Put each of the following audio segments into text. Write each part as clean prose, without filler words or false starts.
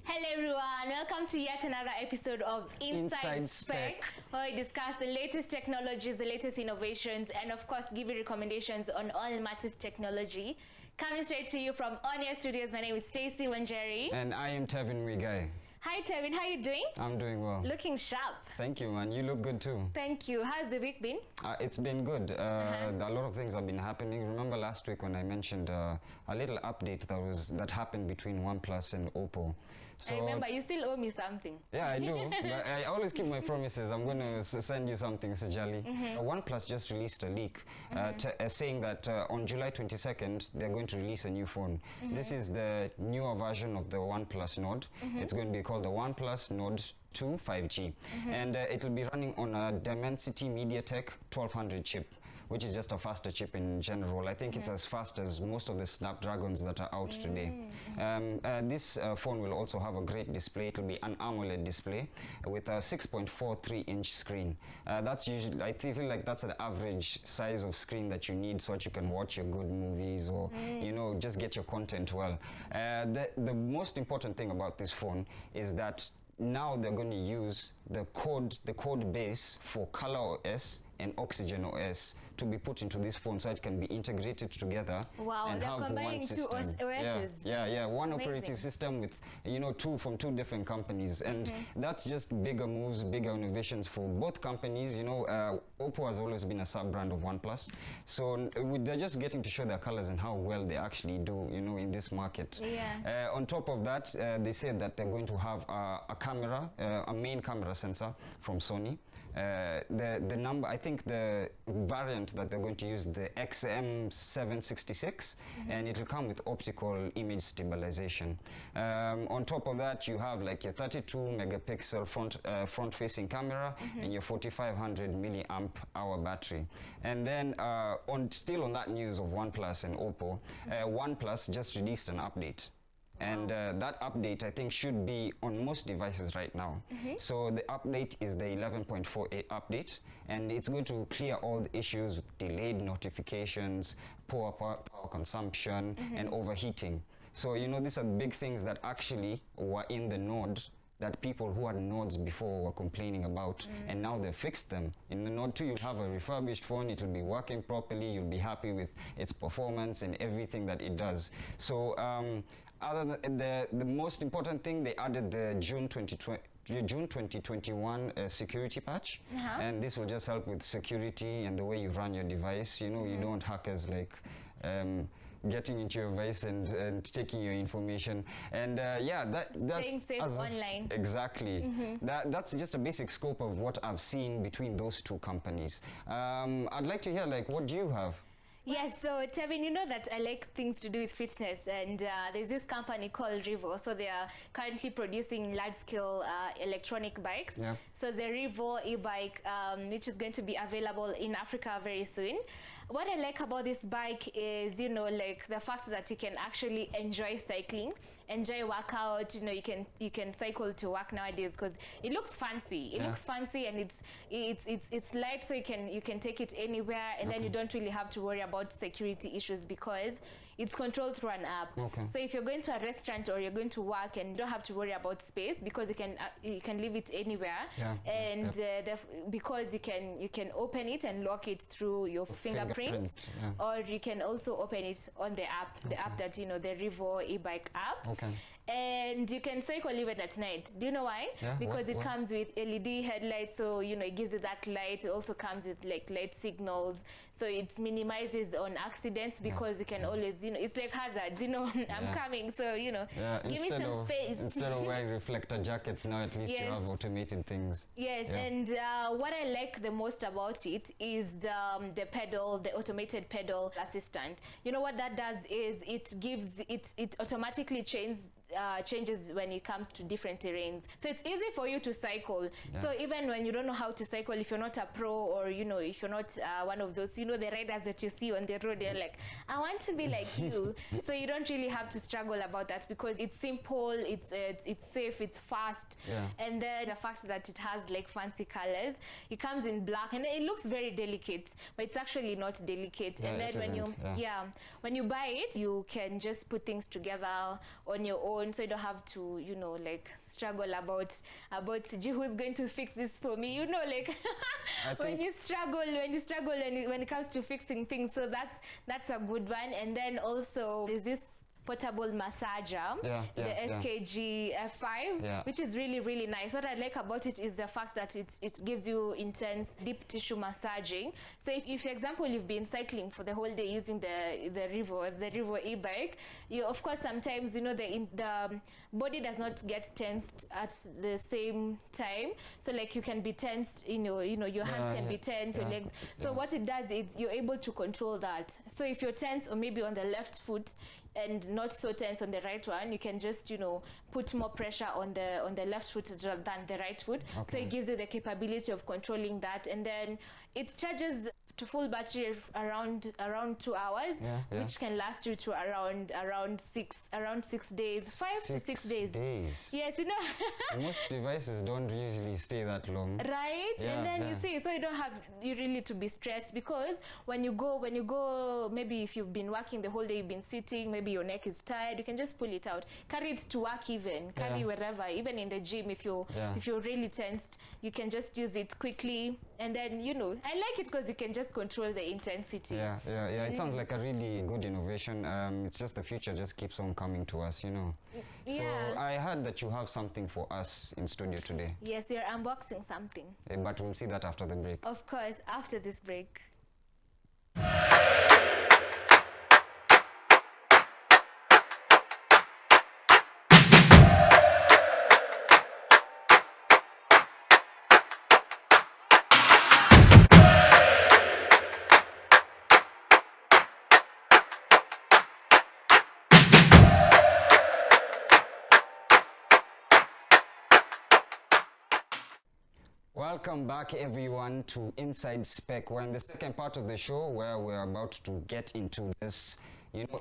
Hello everyone, welcome to yet another episode of Inside Spec, where we discuss the latest technologies, the latest innovations, and of course give you recommendations on all matters technology. Coming straight to you from On Air Studios, my name is Stacey and Tevin. And I am Tevin Wigai. Hi Tevin, how are you doing? I'm doing well. Looking sharp. Thank you, man. You look good too. Thank you. How's the week been? It's been good. A lot of things have been happening. Remember last week when I mentioned a little update that happened between Oneplus and Oppo. So, I remember, you still owe me something. Yeah, I do. But I always keep my promises. I'm going to send you something, Mr. Jali. Oneplus just released a leak saying that on July 22nd, they're going to release a new phone. This is the newer version of the OnePlus Nord. It's going to be called the OnePlus Nord 2 5G. And it will be running on a Dimensity MediaTek 1200 chip, which is just a faster chip in general. I think it's as fast as most of the Snapdragons that are out today. This phone will also have a great display. It will be an AMOLED display with a 6.43-inch screen. That's usually, I feel like that's the average size of screen that you need so that you can watch your good movies or, you know, just get your content well. The most important thing about this phone is that now they're going to use the code base for Color OS and Oxygen OS to be put into this phone so it can be integrated together. Wow, and they're have combining one system. two OSs. Yeah, one Amazing. operating system with, you know, two different companies, and that's just bigger moves, bigger innovations for both companies. You know, Oppo has always been a sub-brand of OnePlus, so they're just getting to show their colors and how well they actually do, you know, in this market. Yeah. On top of that, they said that they're going to have a camera, a main camera sensor from Sony. The number, I think the variant that they're going to use, the XM766, and it will come with optical image stabilization. On top of that, you have like your 32 megapixel front-facing camera and your 4500 milliamp hour battery. And then still on that news of OnePlus and Oppo, OnePlus just released an update. And that update, I think, should be on most devices right now. So the update is the 11.48 update, and it's going to clear all the issues with delayed notifications, poor power consumption, and overheating. So, you know, these are big things that actually were in the Nord that people who had Nodes before were complaining about, and now they've fixed them. In the Nord 2, you'll have a refurbished phone, it'll be working properly, you'll be happy with its performance and everything that it does. So other than the most important thing, they added the June 2021 security patch, and this will just help with security and the way you run your device. You know, you don't want hackers like getting into your device and taking your information. And yeah, that's staying safe online. Exactly. That's just a basic scope of what I've seen between those two companies. I'd like to hear, like, what do you have? Yes, so Tevin, you know that I like things to do with fitness, and there's this company called Rivo. So they are currently producing large-scale electronic bikes. Yeah. So the Rivo e-bike, which is going to be available in Africa very soon. What I like about this bike is, you know, like the fact that you can actually enjoy cycling, enjoy workout. You know, you can cycle to work nowadays because it looks fancy. It looks fancy, and it's light, so you can take it anywhere, and then you don't really have to worry about security issues because it's controlled through an app. So if you're going to a restaurant or you're going to work, and you don't have to worry about space because you can leave it anywhere, and because you can open it and lock it through your fingerprint, or you can also open it on the app, the app that, you know, the Rivo e-bike app. And you can cycle even at night. Do you know why? Because it comes with LED headlights, so, you know, it gives you that light. It also comes with like light signals, so it minimizes on accidents because you can always, you know, it's like hazards, you know, I'm coming, so, you know, give me some space. Instead of wearing reflector jackets, now at least you have automated things. And what I like the most about it is the pedal, the automated pedal assistant. You know what that does is it automatically changes when it comes to different terrains. So it's easy for you to cycle. So even when you don't know how to cycle, if you're not a pro, or, you know, if you're not one of those, you the riders that you see on the road, they're like, I want to be like you. So you don't really have to struggle about that because it's simple, it's safe, it's fast. And then the fact that it has like fancy colors, it comes in black and it looks very delicate, but it's actually not delicate. And then when you buy it, you can just put things together on your own, so you don't have to like struggle about who's going to fix this for me, like when you struggle when it comes to fixing things. So that's a good one. And then also there's this portable massager, the SKG F5, which is really, really nice. What I like about it is the fact that it gives you intense deep tissue massaging. So if for example, you've been cycling for the whole day using the Rivo e-bike, of course, sometimes, the body does not get tensed at the same time. So like you can be tensed, your hands can be tense, your legs. So what it does is you're able to control that. So if you're tense or maybe on the left foot, and not so tense on the right one, you can just put more pressure on the left foot than the right foot. So it gives you the capability of controlling that. And then it charges to full battery around 2 hours, which can last you to around 6 days, 5 to 6 days. Yes, most devices don't usually stay that long, right? And then you see, so you don't have really to be stressed, because when you go, maybe if you've been working the whole day, you've been sitting, maybe your neck is tired, you can just pull it out, carry it to work, carry wherever, even in the gym. If you're really tensed, you can just use it quickly. And then I like it because you can just control the intensity. It sounds like a really good innovation. It's just the future just keeps on coming to us, So I heard that you have something for us in studio today. Yes, you're unboxing something. But we'll see that after the break. Of course, after this break. Welcome back, everyone, to Inside Spec. We're in the second part of the show where we're about to get into this,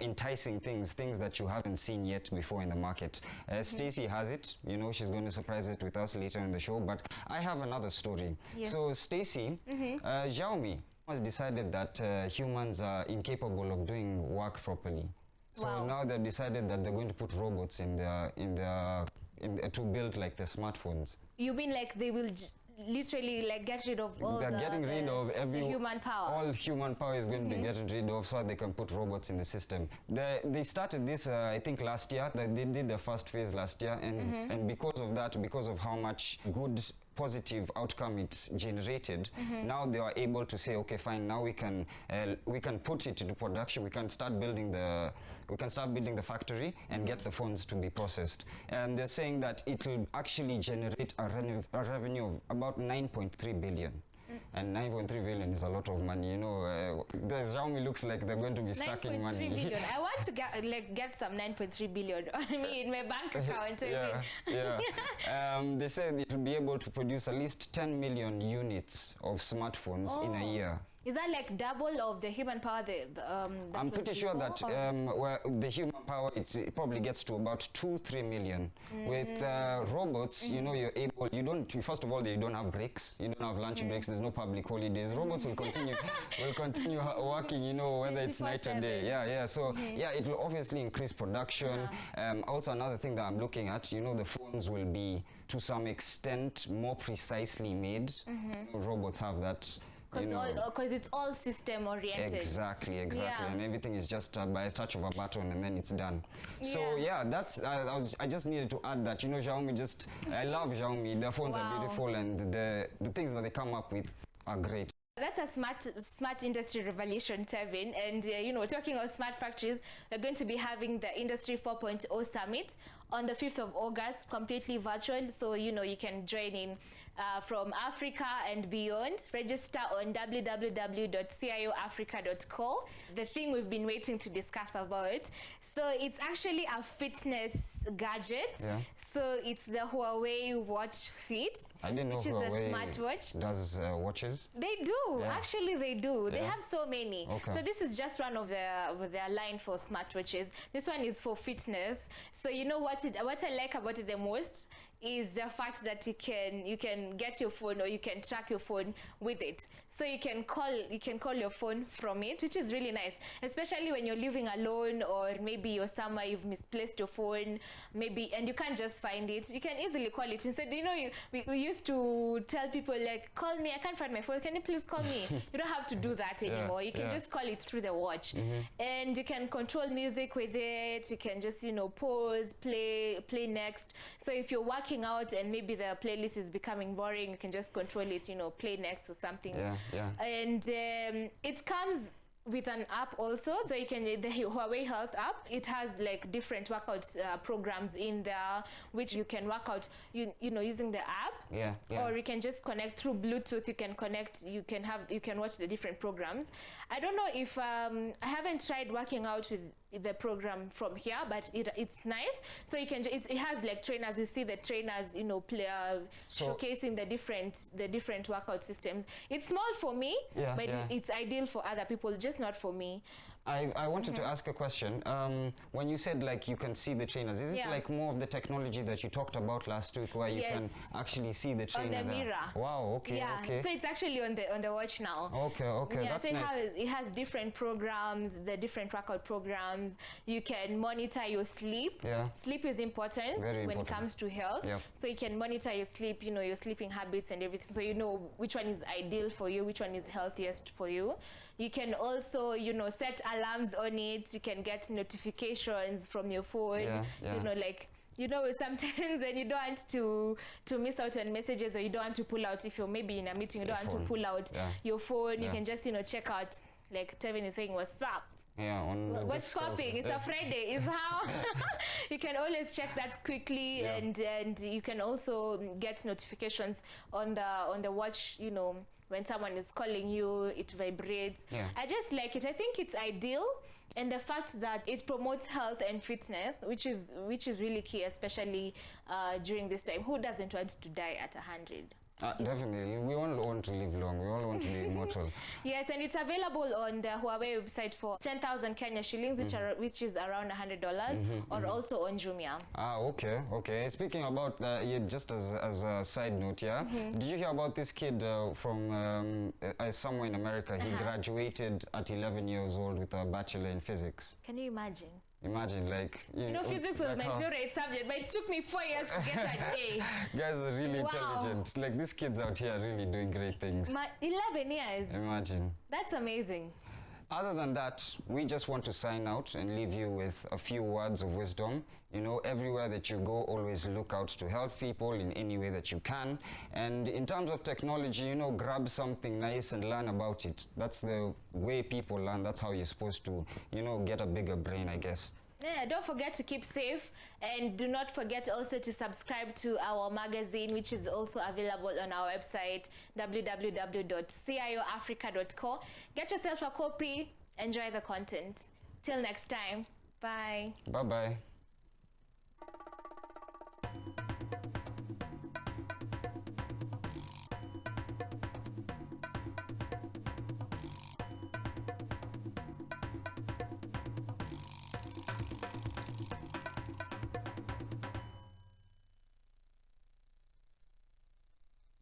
enticing things that you haven't seen yet before in the market. Stacey has it, she's going to surprise it with us later in the show, but I have another story. So Stacey, Xiaomi has decided that humans are incapable of doing work properly. So now they've decided that they're going to put robots in to build like the smartphones. You mean like they will literally like get rid of all the human power? All human power is going to be getting rid of, so they can put robots in the system. They started this I think last year. They did the first phase last year, and because of that, because of how much good positive outcome it generated, now they are able to say, okay, fine, now we can put it into production. We can start building the factory and get the phones to be processed. And they're saying that it will actually generate a revenue of about 9.3 billion. And 9.3 billion is a lot of money. The Xiaomi looks like they're going to be stacking money. 9.3 billion. I want to get some 9.3 billion on me in my bank account. They said it will be able to produce at least 10 million units of smartphones in a year. Is that like double of the human power I'm pretty sure that where the human power, it probably gets to about 2-3 million. With robots, you're able, first of all, you don't have breaks, you don't have lunch breaks, there's no public holidays. Robots will continue working, whether it's night or day. So it will obviously increase production. Also, another thing that I'm looking at, the phones will be to some extent more precisely made. Robots have that. Because it's all system oriented. Exactly. And everything is just by a touch of a button and then it's done. So that's I just needed to add that, Xiaomi I love Xiaomi. Their phones are beautiful, and the things that they come up with are great. That's a smart industry revolution, Tevin. And talking of smart factories, we're going to be having the Industry 4.0 Summit on the 5th of August, completely virtual. So you can join in from Africa and beyond. Register on www.cioafrica.co. The thing we've been waiting to discuss about. So it's actually a fitness gadget. So it's the Huawei Watch Fit. I didn't know which Huawei is a smartwatch. Does watches? They do. Actually, they do. They have so many. Okay. So this is just one of their line for smartwatches. This one is for fitness. So you know what I like about it the most is the fact that you can get your phone, or you can track your phone with it. So you can call your phone from it, which is really nice, especially when you're living alone, or maybe you're somewhere you've misplaced your phone, maybe, and you can't just find it. You can easily call it. Instead, you know, we used to tell people like, call me, I can't find my phone, can you please call me? You don't have to do that anymore. You can just call it through the watch, and you can control music with it. You can just, you know, pause, play next. So if you're working out and maybe the playlist is becoming boring, you can just control it, you know, play next or something. And it comes with an app also, so you can, the Huawei Health app, it has like different workout programs in there, which you can work out, you know, using the app. Or you can just connect through Bluetooth. You can connect, you can watch the different programs. I don't know if I haven't tried working out with the program from here, but it's nice. So you can it has like trainers. You see the trainers, you know, showcasing the different workout systems. It's small for me, but it's ideal for other people, just not for me. I wanted to ask a question. When you said like you can see the trainers, is it like more of the technology that you talked about last week, where you can actually see the trainer on the mirror? Wow. Okay. Okay. So it's actually on the watch now. Okay. Okay. That's so nice. it has different programs, the different workout programs. You can monitor your sleep. Sleep is important when it comes to health. So you can monitor your sleep, you know, your sleeping habits and everything. So you know which one is ideal for you, which one is healthiest for you. You can also, you know, set alarms on it. You can get notifications from your phone. You know, like, you know, sometimes when you don't want to miss out on messages, or you don't want to pull out, if you're maybe in a meeting, you don't want to pull out your phone, you can just, you know, check out, like Tevin is saying, what's up? What's popping? It's a Friday. Is how you can always check that quickly, and you can also get notifications on the watch, you know, when someone is calling you, it vibrates. I just like it. I think it's ideal, and the fact that it promotes health and fitness, which is really key, especially during this time. Who doesn't want to die at 100? Definitely. We all want to live long. We all want to be immortal. Yes, and it's available on the Huawei website for 10,000 Kenya shillings, which is around $100, or also on Jumia. Okay, okay. Speaking about just as a side note, did you hear about this kid from somewhere in America? He graduated at 11 years old with a bachelor in physics. Can you imagine? Imagine, like... You know, physics was my favorite subject, but it took me 4 years to get an A. Guys are really intelligent. Like, these kids out here are really doing great things. 11 years. Imagine. That's amazing. Other than that, we just want to sign out and leave you with a few words of wisdom. You know, everywhere that you go, always look out to help people in any way that you can. And in terms of technology, you know, grab something nice and learn about it. That's the way people learn. That's how you're supposed to, you know, get a bigger brain, I guess. Yeah, don't forget to keep safe, and do not forget also to subscribe to our magazine, which is also available on our website, www.cioafrica.co. Get yourself a copy, enjoy the content. Till next time, bye. Bye-bye.